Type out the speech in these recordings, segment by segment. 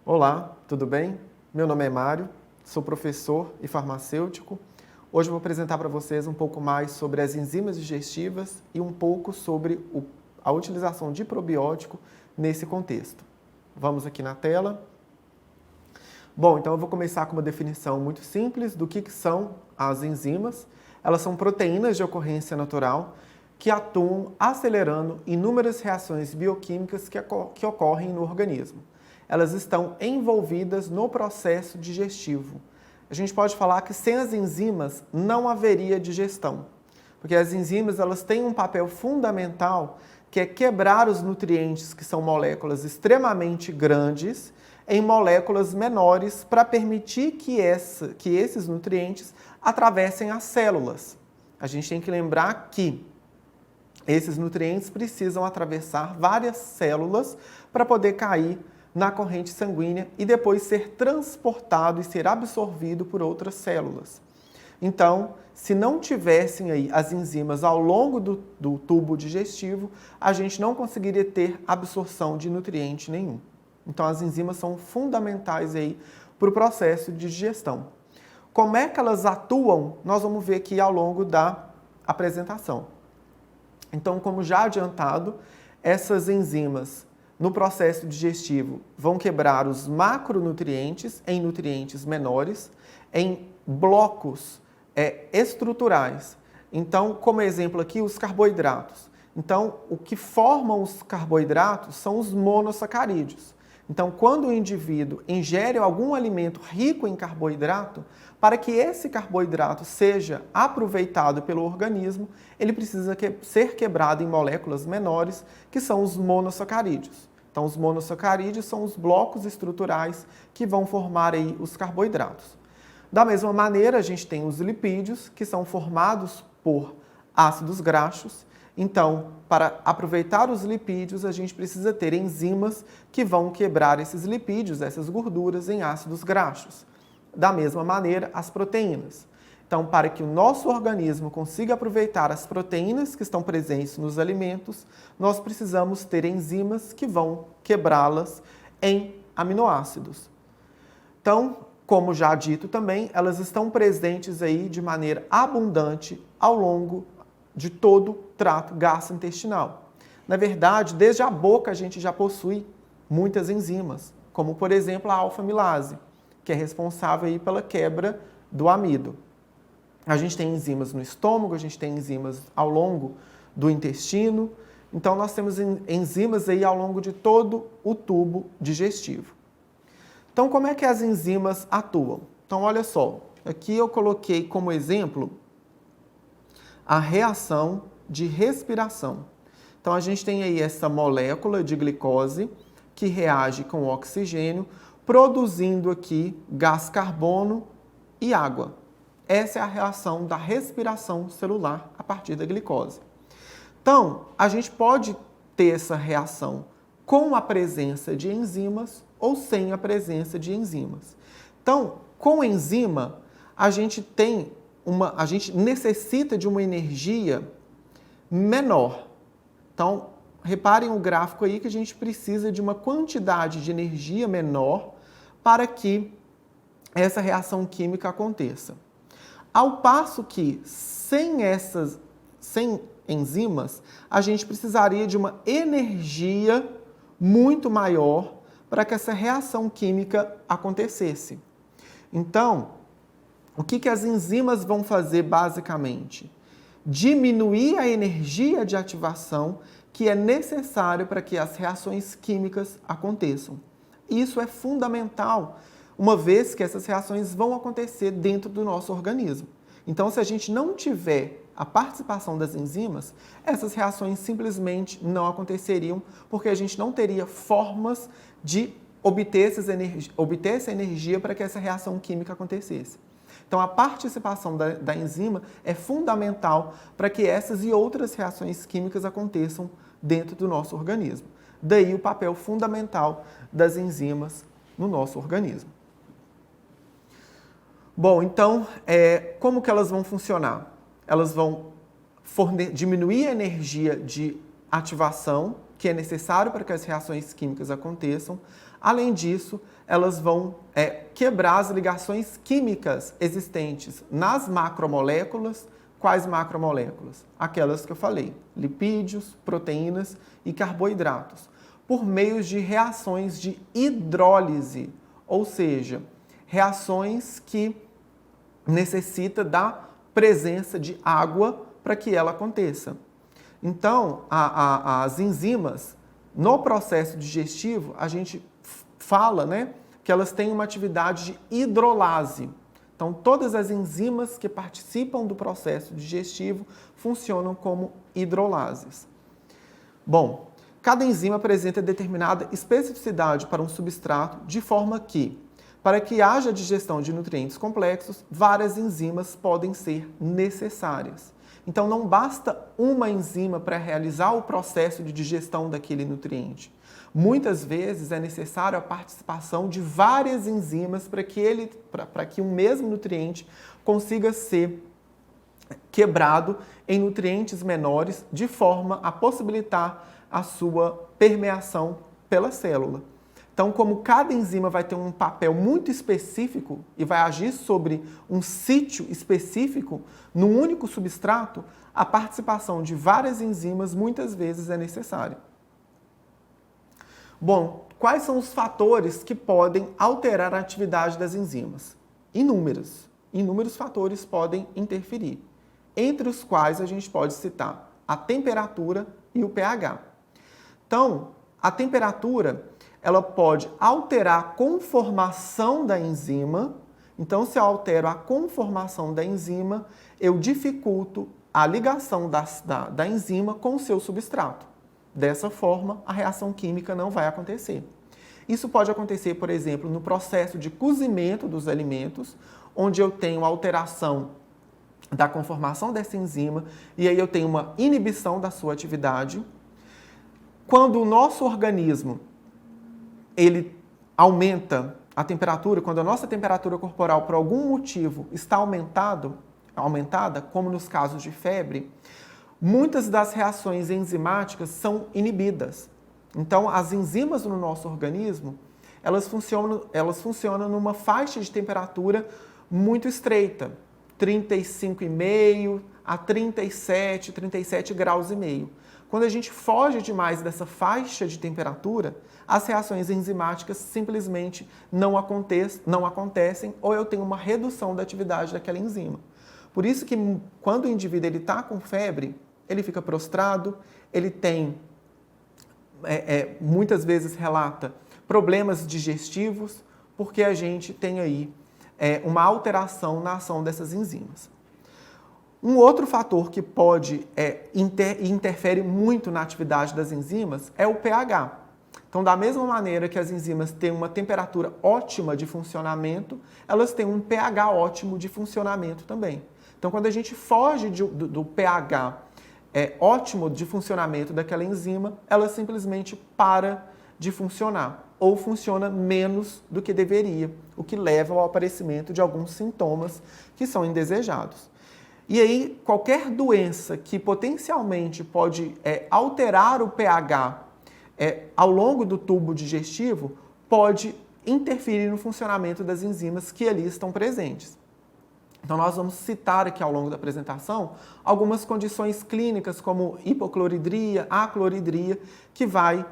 Olá, tudo bem? Meu nome é Mário, sou professor e farmacêutico. Hoje eu vou apresentar para vocês um pouco mais sobre as enzimas digestivas e um pouco sobre a utilização de probiótico nesse contexto. Vamos aqui na tela. Bom, então eu vou começar com uma definição muito simples do que são as enzimas. Elas são proteínas de ocorrência natural que atuam acelerando inúmeras reações bioquímicas que ocorrem no organismo. Elas estão envolvidas no processo digestivo. A gente pode falar que sem as enzimas não haveria digestão, porque as enzimas elas têm um papel fundamental que é quebrar os nutrientes, que são moléculas extremamente grandes, em moléculas menores para permitir que esses nutrientes atravessem as células. A gente tem que lembrar que esses nutrientes precisam atravessar várias células para poder cair na corrente sanguínea e depois ser transportado e ser absorvido por outras células. Então, se não tivessem aí as enzimas ao longo do tubo digestivo, a gente não conseguiria ter absorção de nutriente nenhum. Então, as enzimas são fundamentais aí para o processo de digestão. Como é que elas atuam? Nós vamos ver aqui ao longo da apresentação. Então, como já adiantado, essas enzimas no processo digestivo vão quebrar os macronutrientes em nutrientes menores, em blocos estruturais. Então, como exemplo aqui, os carboidratos. Então, o que formam os carboidratos são os monossacarídeos. Então, quando o indivíduo ingere algum alimento rico em carboidrato, para que esse carboidrato seja aproveitado pelo organismo, ele precisa ser quebrado em moléculas menores, que são os monossacarídeos. Então, os monossacarídeos são os blocos estruturais que vão formar aí os carboidratos. Da mesma maneira, a gente tem os lipídios, que são formados por ácidos graxos. Então, para aproveitar os lipídios, a gente precisa ter enzimas que vão quebrar esses lipídios, essas gorduras, em ácidos graxos. Da mesma maneira, as proteínas. Então, para que o nosso organismo consiga aproveitar as proteínas que estão presentes nos alimentos, nós precisamos ter enzimas que vão quebrá-las em aminoácidos. Então, como já dito também, elas estão presentes aí de maneira abundante ao longo de todo o trato gastrointestinal. Na verdade, desde a boca a gente já possui muitas enzimas, como por exemplo a alfa-amilase, que é responsável aí pela quebra do amido. A gente tem enzimas no estômago, a gente tem enzimas ao longo do intestino, então nós temos enzimas aí ao longo de todo o tubo digestivo. Então, como é que as enzimas atuam? Então, olha só, aqui eu coloquei como exemplo a reação de respiração. Então, a gente tem aí essa molécula de glicose que reage com o oxigênio, produzindo aqui gás carbono e água. Essa é a reação da respiração celular a partir da glicose. Então, a gente pode ter essa reação com a presença de enzimas ou sem a presença de enzimas. Então, com enzima, a gente necessita de uma energia menor. Então, reparem o gráfico aí que a gente precisa de uma quantidade de energia menor para que essa reação química aconteça. Ao passo que, sem enzimas, a gente precisaria de uma energia muito maior para que essa reação química acontecesse. Então, o que as enzimas vão fazer basicamente? Diminuir a energia de ativação que é necessária para que as reações químicas aconteçam. Isso é fundamental, uma vez que essas reações vão acontecer dentro do nosso organismo. Então, se a gente não tiver a participação das enzimas, essas reações simplesmente não aconteceriam, porque a gente não teria formas de obter essa energia para que essa reação química acontecesse. Então, a participação da enzima é fundamental para que essas e outras reações químicas aconteçam dentro do nosso organismo. Daí o papel fundamental das enzimas no nosso organismo. Bom, então, como que elas vão funcionar? Elas vão diminuir a energia de ativação que é necessário para que as reações químicas aconteçam. Além disso, elas vão quebrar as ligações químicas existentes nas macromoléculas. Quais macromoléculas? Aquelas que eu falei, lipídios, proteínas e carboidratos, por meio de reações de hidrólise, ou seja, reações que necessitam da presença de água para que ela aconteça. Então, as enzimas, no processo digestivo, a gente fala, né, que elas têm uma atividade de hidrolase. Então, todas as enzimas que participam do processo digestivo funcionam como hidrolases. Bom, cada enzima apresenta determinada especificidade para um substrato, de forma que, para que haja digestão de nutrientes complexos, várias enzimas podem ser necessárias. Então, não basta uma enzima para realizar o processo de digestão daquele nutriente. Muitas vezes é necessário a participação de várias enzimas para que um mesmo nutriente consiga ser quebrado em nutrientes menores, de forma a possibilitar a sua permeação pela célula. Então, como cada enzima vai ter um papel muito específico e vai agir sobre um sítio específico, num único substrato, a participação de várias enzimas muitas vezes é necessária. Bom, quais são os fatores que podem alterar a atividade das enzimas? Inúmeros. Inúmeros fatores podem interferir, entre os quais a gente pode citar a temperatura e o pH. Então, a temperatura, ela pode alterar a conformação da enzima. Então, se eu altero a conformação da enzima, eu dificulto a ligação da enzima com o seu substrato. Dessa forma, a reação química não vai acontecer. Isso pode acontecer, por exemplo, no processo de cozimento dos alimentos, onde eu tenho alteração da conformação dessa enzima e aí eu tenho uma inibição da sua atividade. Quando o nosso organismo ele aumenta a temperatura, quando a nossa temperatura corporal por algum motivo está aumentada, como nos casos de febre, muitas das reações enzimáticas são inibidas. Então, as enzimas no nosso organismo, elas funcionam numa faixa de temperatura muito estreita, 35,5 a 37 graus e meio. Quando a gente foge demais dessa faixa de temperatura, as reações enzimáticas simplesmente não acontecem ou eu tenho uma redução da atividade daquela enzima. Por isso que quando o indivíduo está com febre, ele fica prostrado, ele tem, muitas vezes relata problemas digestivos, porque a gente tem aí uma alteração na ação dessas enzimas. Um outro fator que pode interfere muito na atividade das enzimas é o pH. Então, da mesma maneira que as enzimas têm uma temperatura ótima de funcionamento, elas têm um pH ótimo de funcionamento também. Então, quando a gente foge do pH ótimo de funcionamento daquela enzima, ela simplesmente para de funcionar ou funciona menos do que deveria, o que leva ao aparecimento de alguns sintomas que são indesejados. E aí, qualquer doença que potencialmente pode alterar o pH ao longo do tubo digestivo pode interferir no funcionamento das enzimas que ali estão presentes. Então, nós vamos citar aqui ao longo da apresentação algumas condições clínicas, como hipocloridria, acloridria, que vai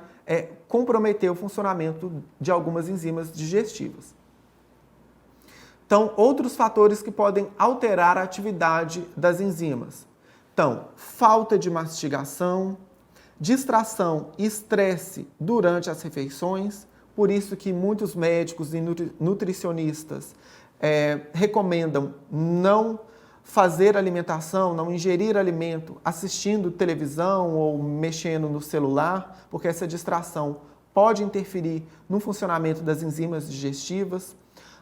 comprometer o funcionamento de algumas enzimas digestivas. Então, outros fatores que podem alterar a atividade das enzimas. Então, falta de mastigação, distração e estresse durante as refeições, por isso que muitos médicos e nutricionistas recomendam não fazer alimentação, não ingerir alimento assistindo televisão ou mexendo no celular, porque essa distração pode interferir no funcionamento das enzimas digestivas.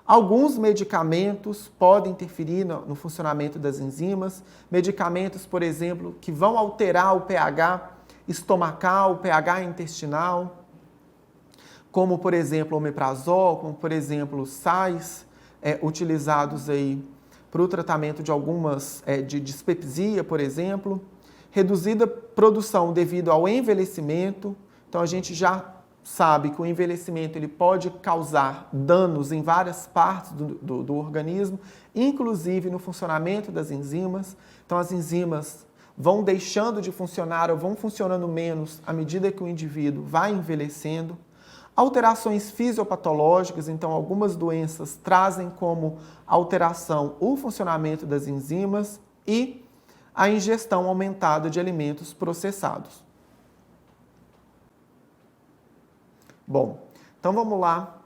Alguns medicamentos podem interferir no funcionamento das enzimas. Medicamentos, por exemplo, que vão alterar o pH estomacal, o pH intestinal, como, por exemplo, o omeprazol, como, por exemplo, sais utilizados aí para o tratamento de algumas, de dispepsia, por exemplo. Reduzida produção devido ao envelhecimento. Então a gente já sabe que o envelhecimento ele pode causar danos em várias partes do organismo, inclusive no funcionamento das enzimas. Então as enzimas vão deixando de funcionar ou vão funcionando menos à medida que o indivíduo vai envelhecendo. Alterações fisiopatológicas, então algumas doenças trazem como alteração o funcionamento das enzimas e a ingestão aumentada de alimentos processados. Bom, então vamos lá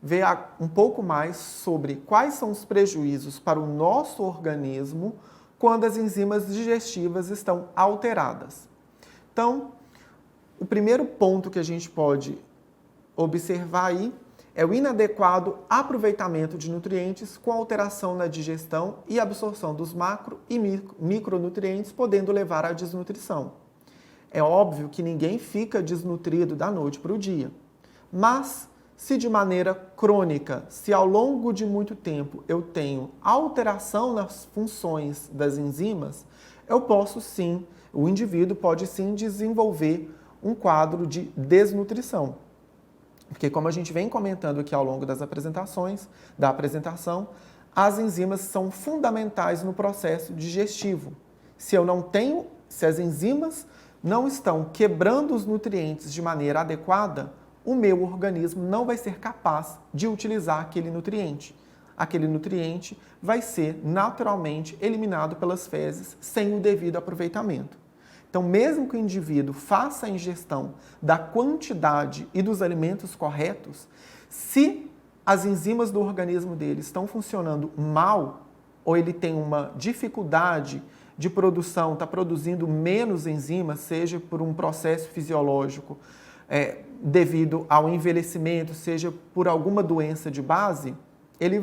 ver um pouco mais sobre quais são os prejuízos para o nosso organismo quando as enzimas digestivas estão alteradas. Então, o primeiro ponto que a gente pode observar aí é o inadequado aproveitamento de nutrientes com alteração na digestão e absorção dos macro e micronutrientes, podendo levar à desnutrição. É óbvio que ninguém fica desnutrido da noite para o dia. Mas, se de maneira crônica, se ao longo de muito tempo eu tenho alteração nas funções das enzimas, eu posso sim, o indivíduo pode sim desenvolver um quadro de desnutrição. Porque como a gente vem comentando aqui ao longo da apresentação, as enzimas são fundamentais no processo digestivo. Se as enzimas não estão quebrando os nutrientes de maneira adequada, o meu organismo não vai ser capaz de utilizar aquele nutriente. Aquele nutriente vai ser naturalmente eliminado pelas fezes sem o devido aproveitamento. Então, mesmo que o indivíduo faça a ingestão da quantidade e dos alimentos corretos, se as enzimas do organismo dele estão funcionando mal, ou ele tem uma dificuldade de produção, está produzindo menos enzimas, seja por um processo fisiológico, devido ao envelhecimento, seja por alguma doença de base, ele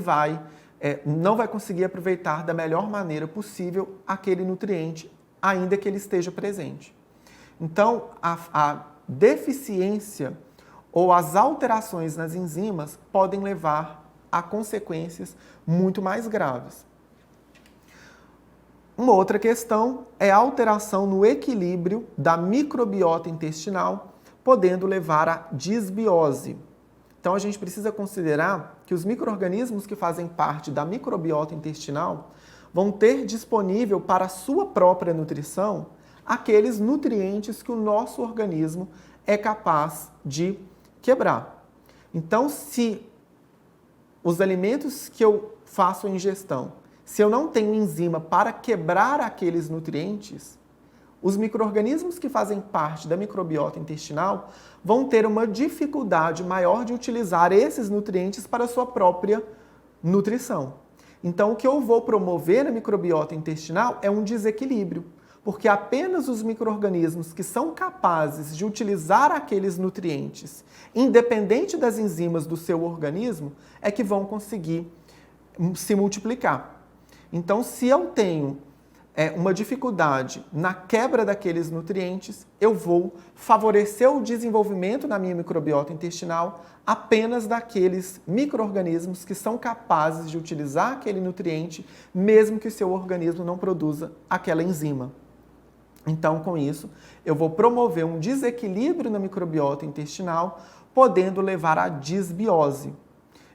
não vai conseguir aproveitar da melhor maneira possível aquele nutriente, ainda que ele esteja presente. Então, a deficiência ou as alterações nas enzimas podem levar a consequências muito mais graves. Uma outra questão é a alteração no equilíbrio da microbiota intestinal, podendo levar à disbiose. Então, a gente precisa considerar que os micro-organismos que fazem parte da microbiota intestinal vão ter disponível para a sua própria nutrição aqueles nutrientes que o nosso organismo é capaz de quebrar. Então, se os alimentos que eu faço ingestão, se eu não tenho enzima para quebrar aqueles nutrientes, os micro-organismos que fazem parte da microbiota intestinal vão ter uma dificuldade maior de utilizar esses nutrientes para a sua própria nutrição. Então, o que eu vou promover na microbiota intestinal é um desequilíbrio, porque apenas os micro-organismos que são capazes de utilizar aqueles nutrientes, independente das enzimas do seu organismo, é que vão conseguir se multiplicar. Então, se eu tenho uma dificuldade na quebra daqueles nutrientes, eu vou favorecer o desenvolvimento na minha microbiota intestinal apenas daqueles micro-organismos que são capazes de utilizar aquele nutriente, mesmo que o seu organismo não produza aquela enzima. Então, com isso, eu vou promover um desequilíbrio na microbiota intestinal, podendo levar à disbiose.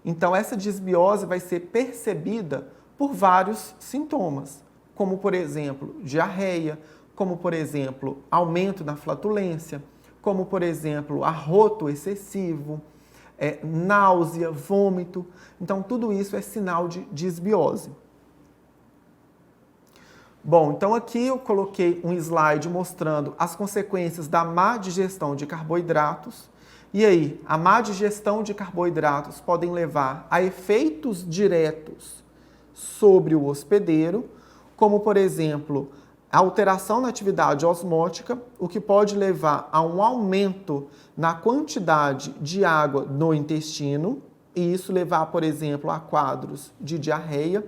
Então, essa disbiose vai ser percebida por vários sintomas, como, por exemplo, diarreia, como, por exemplo, aumento da flatulência, como, por exemplo, arroto excessivo, náusea, vômito. Então, tudo isso é sinal de disbiose. Bom, então aqui eu coloquei um slide mostrando as consequências da má digestão de carboidratos. E aí, a má digestão de carboidratos podem levar a efeitos diretos sobre o hospedeiro, como, por exemplo, a alteração na atividade osmótica, o que pode levar a um aumento na quantidade de água no intestino, e isso levar, por exemplo, a quadros de diarreia,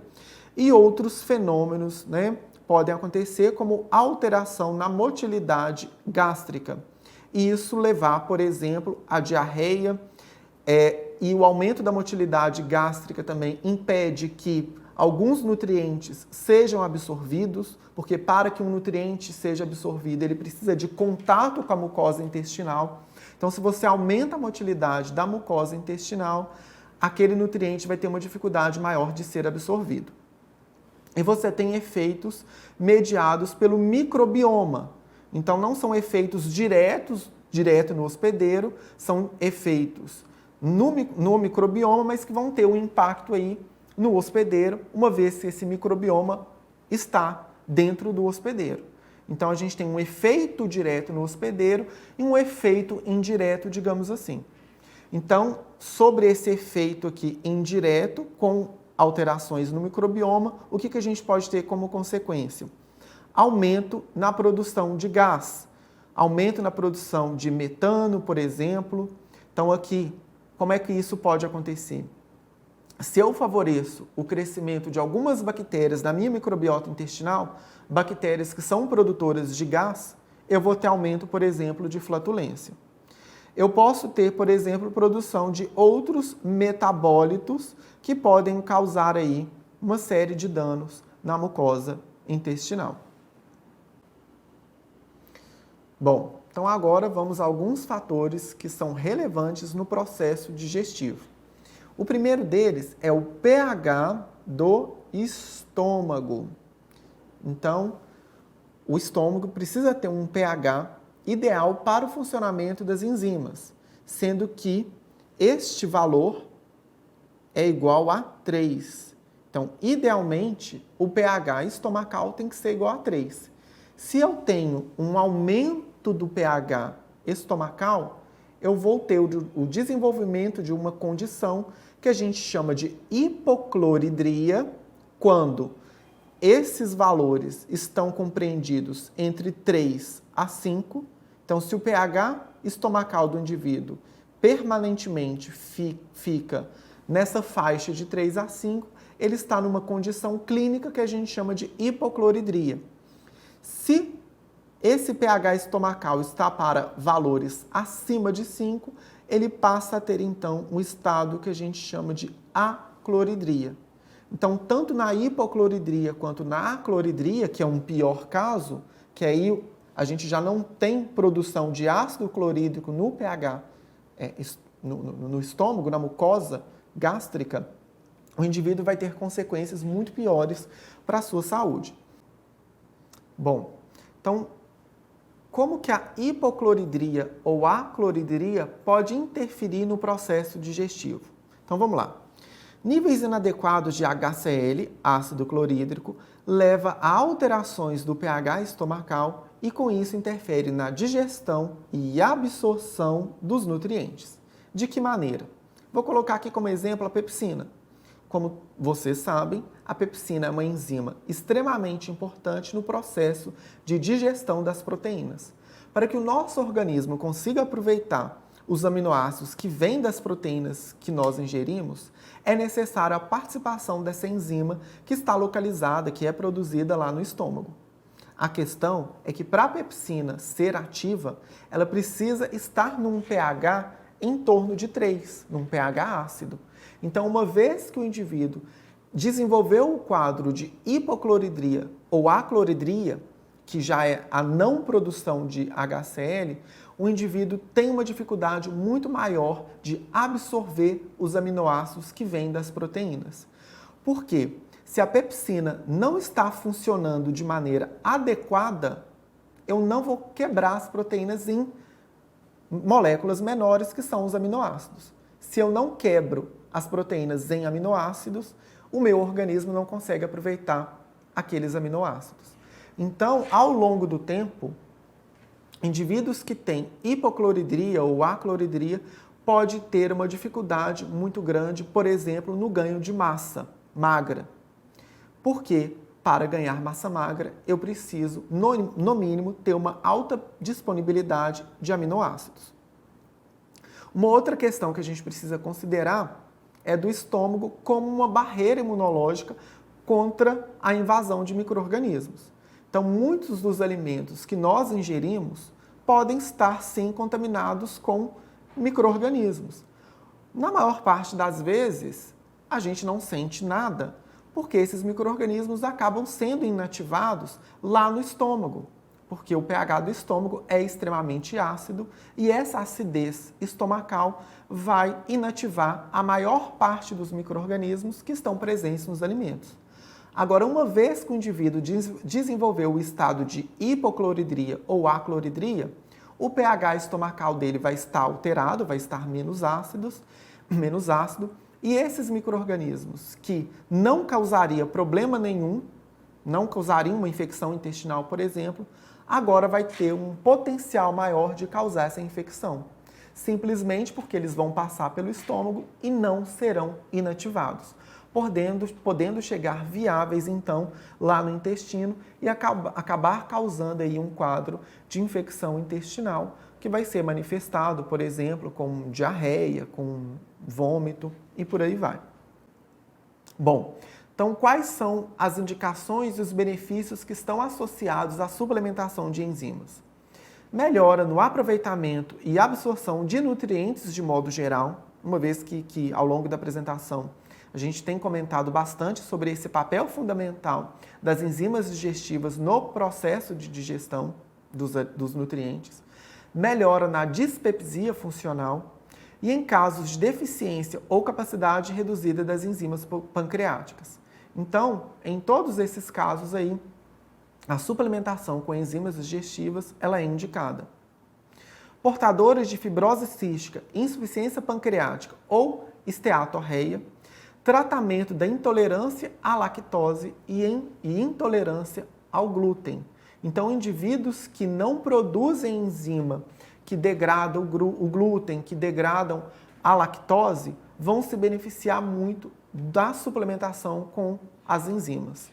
e outros fenômenos, podem acontecer, como alteração na motilidade gástrica. E isso levar, por exemplo, a diarreia, e o aumento da motilidade gástrica também impede que alguns nutrientes sejam absorvidos, porque para que um nutriente seja absorvido, ele precisa de contato com a mucosa intestinal. Então, se você aumenta a motilidade da mucosa intestinal, aquele nutriente vai ter uma dificuldade maior de ser absorvido. E você tem efeitos mediados pelo microbioma. Então, não são efeitos direto no hospedeiro, são efeitos no microbioma, mas que vão ter um impacto aí no hospedeiro, uma vez que esse microbioma está dentro do hospedeiro. Então, a gente tem um efeito direto no hospedeiro e um efeito indireto, digamos assim. Então, sobre esse efeito aqui indireto, com alterações no microbioma, o que a gente pode ter como consequência? Aumento na produção de gás, aumento na produção de metano, por exemplo. Então, aqui, como é que isso pode acontecer? Se eu favoreço o crescimento de algumas bactérias na minha microbiota intestinal, bactérias que são produtoras de gás, eu vou ter aumento, por exemplo, de flatulência. Eu posso ter, por exemplo, produção de outros metabólitos que podem causar aí uma série de danos na mucosa intestinal. Bom, então agora vamos a alguns fatores que são relevantes no processo digestivo. O primeiro deles é o pH do estômago. Então, o estômago precisa ter um pH ideal para o funcionamento das enzimas, sendo que este valor é igual a 3. Então, idealmente, o pH estomacal tem que ser igual a 3. Se eu tenho um aumento do pH estomacal, eu vou ter o desenvolvimento de uma condição que a gente chama de hipocloridria, quando esses valores estão compreendidos entre 3 a 5. Então, se o pH estomacal do indivíduo permanentemente fica nessa faixa de 3 a 5, ele está numa condição clínica que a gente chama de hipocloridria. Se esse pH estomacal está para valores acima de 5, ele passa a ter, então, um estado que a gente chama de acloridria. Então, tanto na hipocloridria quanto na acloridria, que é um pior caso, que aí a gente já não tem produção de ácido clorídrico no pH, no estômago, na mucosa gástrica, o indivíduo vai ter consequências muito piores para a sua saúde. Bom, então, como que a hipocloridria ou acloridria pode interferir no processo digestivo? Então, vamos lá. Níveis inadequados de HCl, ácido clorídrico, leva a alterações do pH estomacal e, com isso, interfere na digestão e absorção dos nutrientes. De que maneira? Vou colocar aqui como exemplo a pepsina. Como vocês sabem, a pepsina é uma enzima extremamente importante no processo de digestão das proteínas. Para que o nosso organismo consiga aproveitar os aminoácidos que vêm das proteínas que nós ingerimos, é necessária a participação dessa enzima que está localizada, que é produzida lá no estômago. A questão é que para a pepsina ser ativa, ela precisa estar num pH em torno de 3, num pH ácido. Então, uma vez que o indivíduo desenvolveu o quadro de hipocloridria ou acloridria, que já é a não produção de HCl, o indivíduo tem uma dificuldade muito maior de absorver os aminoácidos que vêm das proteínas. Por quê? Se a pepsina não está funcionando de maneira adequada, eu não vou quebrar as proteínas em moléculas menores, que são os aminoácidos. Se eu não quebro as proteínas em aminoácidos, o meu organismo não consegue aproveitar aqueles aminoácidos. Então, ao longo do tempo, indivíduos que têm hipocloridria ou acloridria pode ter uma dificuldade muito grande, por exemplo, no ganho de massa magra. Porque, para ganhar massa magra, eu preciso, no mínimo, ter uma alta disponibilidade de aminoácidos. Uma outra questão que a gente precisa considerar é do estômago como uma barreira imunológica contra a invasão de micro-organismos. Então, muitos dos alimentos que nós ingerimos podem estar, sim, contaminados com micro-organismos. Na maior parte das vezes, a gente não sente nada, Porque esses micro-organismos acabam sendo inativados lá no estômago, porque o pH do estômago é extremamente ácido e essa acidez estomacal vai inativar a maior parte dos micro-organismos que estão presentes nos alimentos. Agora, uma vez que o indivíduo desenvolveu o estado de hipocloridria ou acloridria, o pH estomacal dele vai estar alterado, vai estar menos ácido, e esses micro-organismos que não causaria problema nenhum, não causariam uma infecção intestinal, por exemplo, agora vai ter um potencial maior de causar essa infecção, simplesmente porque eles vão passar pelo estômago e não serão inativados, podendo chegar viáveis, então, lá no intestino e acabar causando aí um quadro de infecção intestinal que vai ser manifestado, por exemplo, com diarreia, com vômito e por aí vai. Bom, então quais são as indicações e os benefícios que estão associados à suplementação de enzimas? Melhora no aproveitamento e absorção de nutrientes de modo geral, uma vez que ao longo da apresentação a gente tem comentado bastante sobre esse papel fundamental das enzimas digestivas no processo de digestão dos nutrientes. Melhora na dispepsia funcional e em casos de deficiência ou capacidade reduzida das enzimas pancreáticas. Então, em todos esses casos aí, a suplementação com enzimas digestivas ela é indicada. Portadores de fibrose cística, insuficiência pancreática ou esteatorreia, tratamento da intolerância à lactose e intolerância ao glúten. Então, indivíduos que não produzem enzima que degradam o glúten, que degradam a lactose, vão se beneficiar muito da suplementação com as enzimas.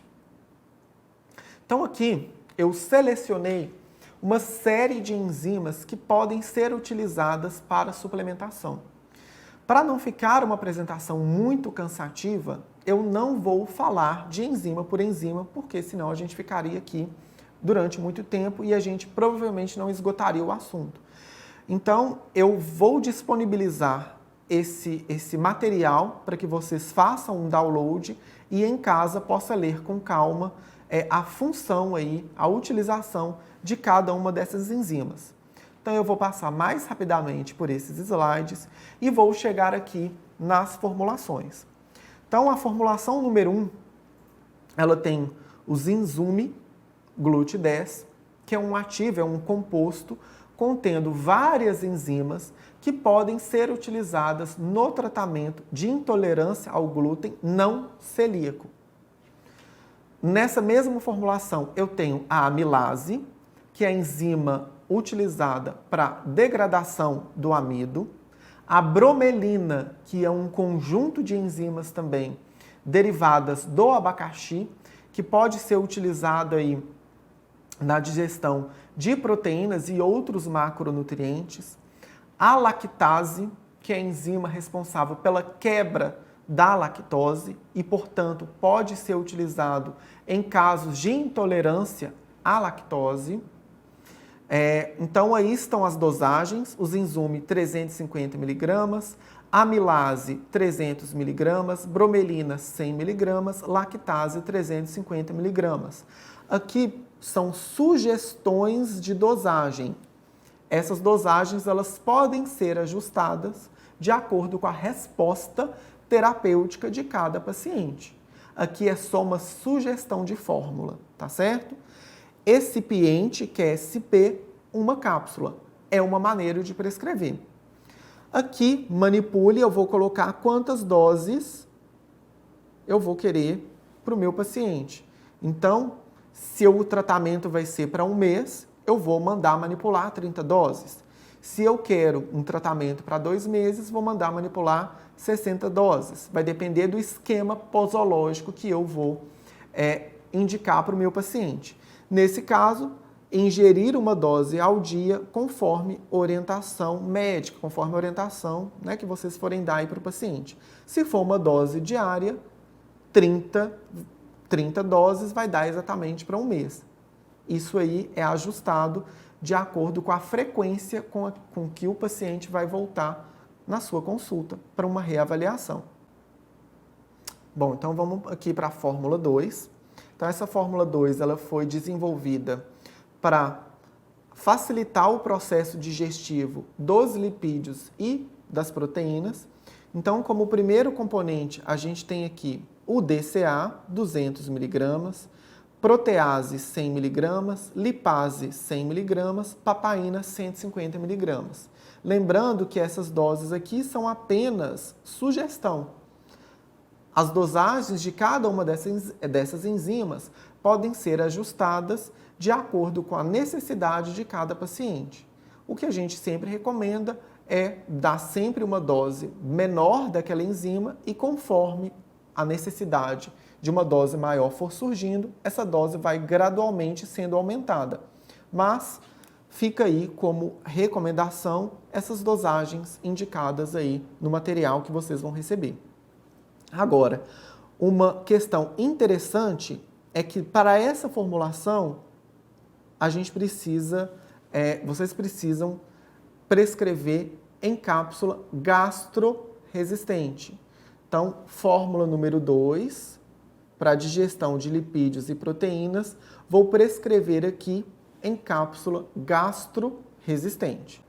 Então, aqui eu selecionei uma série de enzimas que podem ser utilizadas para suplementação. Para não ficar uma apresentação muito cansativa, eu não vou falar de enzima por enzima, porque senão a gente ficaria aqui durante muito tempo e a gente provavelmente não esgotaria o assunto. Então, eu vou disponibilizar esse material para que vocês façam um download e em casa possa ler com calma a função aí, a utilização de cada uma dessas enzimas. Então, eu vou passar mais rapidamente por esses slides e vou chegar aqui nas formulações. Então, a formulação número 1, ela tem o Zinsume GLUT10, que é um ativo, é um composto contendo várias enzimas que podem ser utilizadas no tratamento de intolerância ao glúten não celíaco. Nessa mesma formulação, eu tenho a amilase, que é a enzima utilizada para degradação do amido, a bromelina, que é um conjunto de enzimas também derivadas do abacaxi, que pode ser utilizado aí na digestão de proteínas e outros macronutrientes, a lactase, que é a enzima responsável pela quebra da lactose e, portanto, pode ser utilizado em casos de intolerância à lactose. Então, aí estão as dosagens, o Zinsume 350 mg, amilase 300 mg, bromelina 100 mg, lactase 350 mg. Aqui são sugestões de dosagem. Essas dosagens elas podem ser ajustadas de acordo com a resposta terapêutica de cada paciente. Aqui é só uma sugestão de fórmula, tá certo? Excipiente, que é SP, uma cápsula. É uma maneira de prescrever. Aqui, manipule, eu vou colocar quantas doses eu vou querer para o meu paciente. Então, se o tratamento vai ser para um mês, eu vou mandar manipular 30 doses. Se eu quero um tratamento para 2 meses, vou mandar manipular 60 doses. Vai depender do esquema posológico que eu vou indicar para o meu paciente. Nesse caso, ingerir uma dose ao dia conforme orientação médica, conforme a orientação que vocês forem dar para o paciente. Se for uma dose diária, 30 doses vai dar exatamente para um mês. Isso aí é ajustado de acordo com a frequência com que o paciente vai voltar na sua consulta para uma reavaliação. Bom, então vamos aqui para a fórmula 2. Então essa fórmula 2 ela foi desenvolvida para facilitar o processo digestivo dos lipídios e das proteínas. Então, como primeiro componente, a gente tem aqui o DCA, 200 mg, protease, 100 mg, lipase, 100 mg, papaina, 150 mg. Lembrando que essas doses aqui são apenas sugestão. As dosagens de cada uma dessas enzimas podem ser ajustadas de acordo com a necessidade de cada paciente. O que a gente sempre recomenda é dar sempre uma dose menor daquela enzima e conforme a necessidade de uma dose maior for surgindo, essa dose vai gradualmente sendo aumentada. Mas fica aí como recomendação essas dosagens indicadas aí no material que vocês vão receber. Agora, uma questão interessante é que para essa formulação a gente precisa, vocês precisam prescrever em cápsula gastroresistente. Então, fórmula número 2, para digestão de lipídios e proteínas, vou prescrever aqui em cápsula gastroresistente.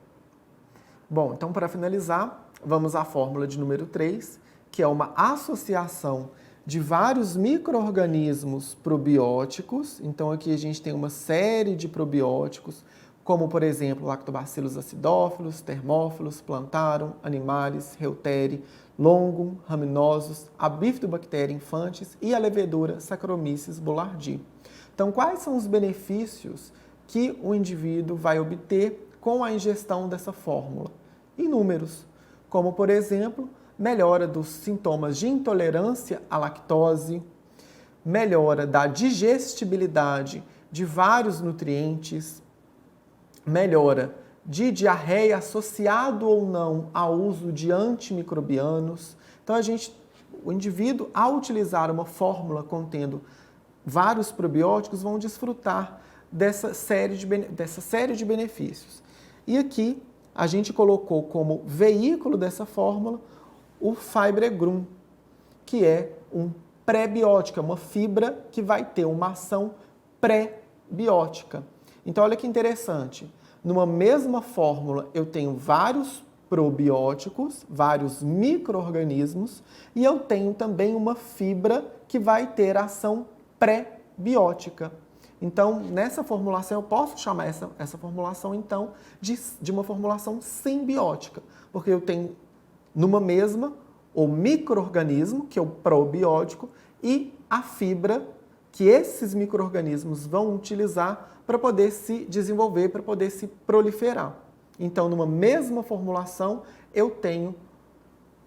Bom, então para finalizar, vamos à fórmula de número 3, que é uma associação de vários micro-organismos probióticos. Então aqui a gente tem uma série de probióticos, como por exemplo Lactobacillus acidófilos, Thermophilus, Plantarum, Animalis, Reuteri, Longum, Raminosus, a Bifidobacteria infantis e a levedura Saccharomyces boulardii. Então quais são os benefícios que o indivíduo vai obter com a ingestão dessa fórmula? Inúmeros, como por exemplo, melhora dos sintomas de intolerância à lactose, melhora da digestibilidade de vários nutrientes, melhora de diarreia associado ou não ao uso de antimicrobianos. Então o indivíduo, ao utilizar uma fórmula contendo vários probióticos, vão desfrutar dessa série de benefícios. E aqui a gente colocou como veículo dessa fórmula o Fibregrum, que é um pré-biótico, é uma fibra que vai ter uma ação pré-biótica. Então, olha que interessante. Numa mesma fórmula, eu tenho vários probióticos, vários micro-organismos, e eu tenho também uma fibra que vai ter ação pré-biótica. Então, nessa formulação, eu posso chamar essa formulação, então, de uma formulação simbiótica, porque eu tenho numa mesma o micro-organismo, que é o probiótico, e a fibra que esses micro-organismos vão utilizar para poder se desenvolver, para poder se proliferar. Então, numa mesma formulação, eu tenho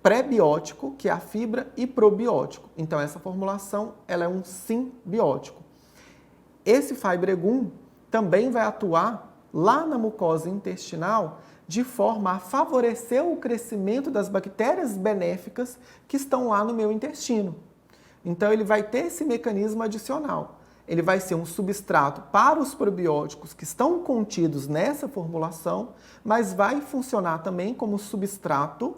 pré-biótico, que é a fibra, e probiótico. Então, essa formulação ela é um simbiótico. Esse Fibregum também vai atuar lá na mucosa intestinal de forma a favorecer o crescimento das bactérias benéficas que estão lá no meu intestino. Então, ele vai ter esse mecanismo adicional. Ele vai ser um substrato para os probióticos que estão contidos nessa formulação, mas vai funcionar também como substrato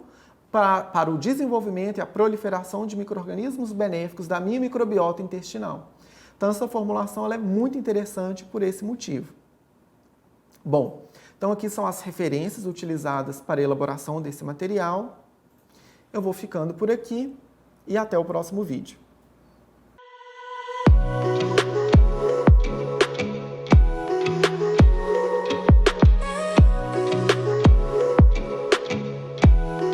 para o desenvolvimento e a proliferação de micro-organismos benéficos da minha microbiota intestinal. Então, essa formulação ela é muito interessante por esse motivo. Bom, então aqui são as referências utilizadas para a elaboração desse material. Eu vou ficando por aqui e até o próximo vídeo.